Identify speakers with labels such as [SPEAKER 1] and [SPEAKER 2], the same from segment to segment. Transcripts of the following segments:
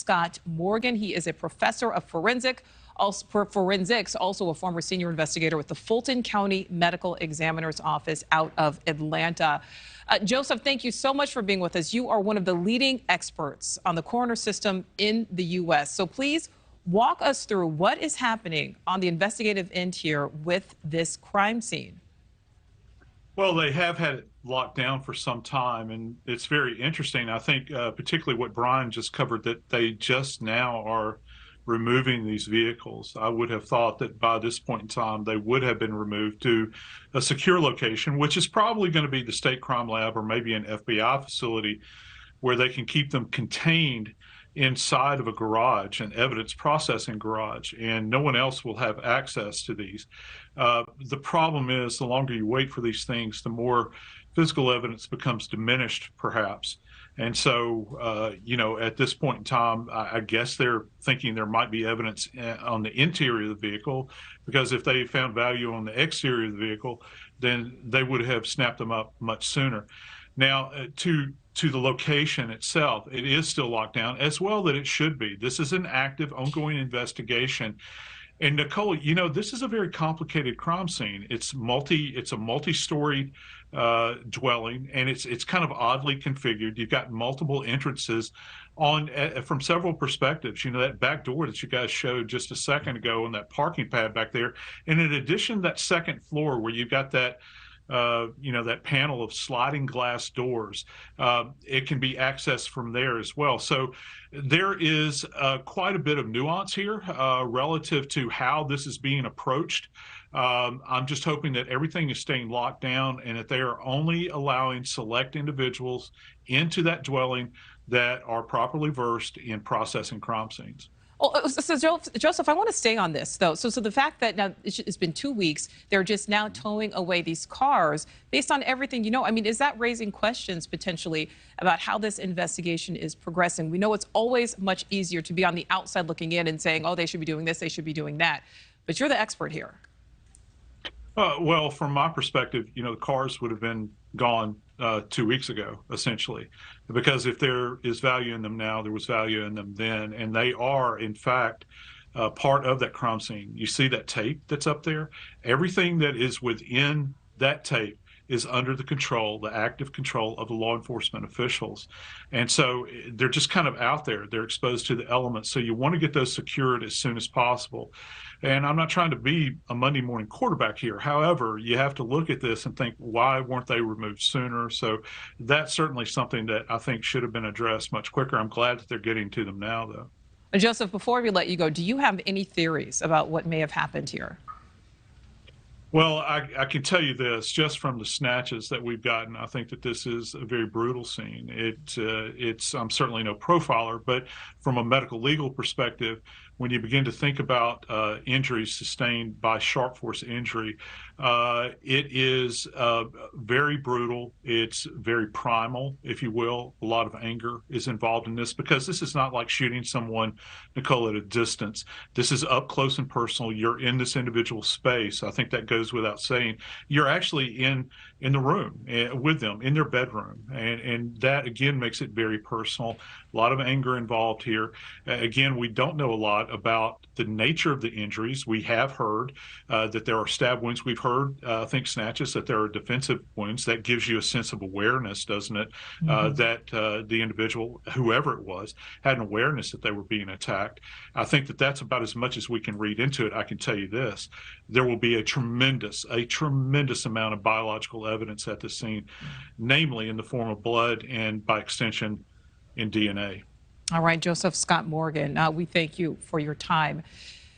[SPEAKER 1] Scott Morgan. He is a professor of forensics, also a former senior investigator with the Fulton County Medical Examiner's Office out of Atlanta. Joseph, thank you so much for being with us. You are one of the leading experts on the coroner system in the U.S. So please walk us through what is happening on the investigative end here with this crime scene.
[SPEAKER 2] Well, they have had it locked down for some time, and it's very interesting. I think particularly what Brian just covered, that they just now are removing these vehicles. I would have thought that by this point in time, they would have been removed to a secure location, which is probably going to be the state crime lab or maybe an FBI facility where they can keep them contained inside of a garage, an evidence processing garage, and no one else will have access to these. The problem is the longer you wait for these things, the more physical evidence becomes diminished, perhaps. And so, at this point in time, I guess they're thinking there might be evidence on the interior of the vehicle, because if they found value on the exterior of the vehicle, then they would have snapped them up much sooner. Now, to the location itself, it is still locked down, as well that it should be. This is an active, ongoing investigation. And Nichole, this is a very complicated crime scene. It's a multi-story dwelling, and it's kind of oddly configured. You've got multiple entrances from several perspectives. That back door that you guys showed just a second ago, and that parking pad back there. And in addition, that second floor where you've got that that panel of sliding glass doors, it can be accessed from there as well. So there is quite a bit of nuance here relative to how this is being approached. I'm just hoping that everything is staying locked down and that they are only allowing select individuals into that dwelling that are properly versed in processing crime scenes.
[SPEAKER 1] Oh, so Joseph, I want to stay on this, though. So the fact that now it's been 2 weeks, they're just now towing away these cars, based on everything is that raising questions potentially about how this investigation is progressing? We know it's always much easier to be on the outside looking in and saying, oh, they should be doing this, they should be doing that. But you're the expert here.
[SPEAKER 2] Well, from my perspective, the cars would have been gone 2 weeks ago, essentially, because if there is value in them now, there was value in them then, and they are, in fact, part of that crime scene. You see that tape that's up there? Everything that is within that tape is under the active control of the law enforcement officials. And so they're just kind of out there. They're exposed to the elements. So you want to get those secured as soon as possible. And I'm not trying to be a Monday morning quarterback here. However, you have to look at this and think, why weren't they removed sooner? So that's certainly something that I think should have been addressed much quicker. I'm glad that they're getting to them now, though.
[SPEAKER 1] Joseph, before we let you go, do you have any theories about what may have happened here?
[SPEAKER 2] Well, I can tell you this, just from the snatches that we've gotten, I think that this is a very brutal scene. I'm certainly no profiler, but from a medical legal perspective, when you begin to think about injuries sustained by sharp force injury, it is very brutal. It's very primal, if you will. A lot of anger is involved in this, because this is not like shooting someone, Nichole, at a distance. This is up close and personal. You're in this individual space. I think that goes without saying. You're actually in the room with them, in their bedroom. And that, again, makes it very personal. A lot of anger involved here. Again, we don't know a lot about the nature of the injuries. We have heard that there are stab wounds. We've heard, I think, snatches, that there are defensive wounds. That gives you a sense of awareness, doesn't it? That the individual, whoever it was, had an awareness that they were being attacked. I think that that's about as much as we can read into it. I can tell you this: there will be a tremendous amount of biological evidence at the scene, namely in the form of blood and, by extension, in DNA.
[SPEAKER 1] All right, Joseph Scott Morgan, we thank you for your time.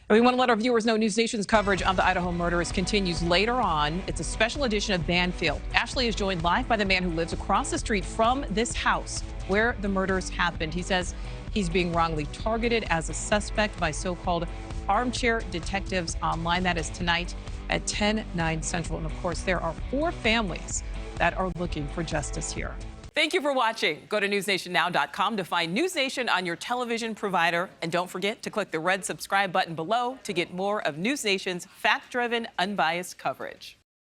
[SPEAKER 1] And we want to let our viewers know NewsNation's coverage of the Idaho murders continues later on. It's a special edition of Banfield. Ashley is joined live by the man who lives across the street from this house where the murders happened. He says he's being wrongly targeted as a suspect by so-called armchair detectives online. That is tonight at 10/9 Central. And of course, there are 4 families that are looking for justice here. Thank you for watching. Go to newsnationnow.com to find NewsNation on your television provider. And don't forget to click the red subscribe button below to get more of NewsNation's fact-driven, unbiased coverage.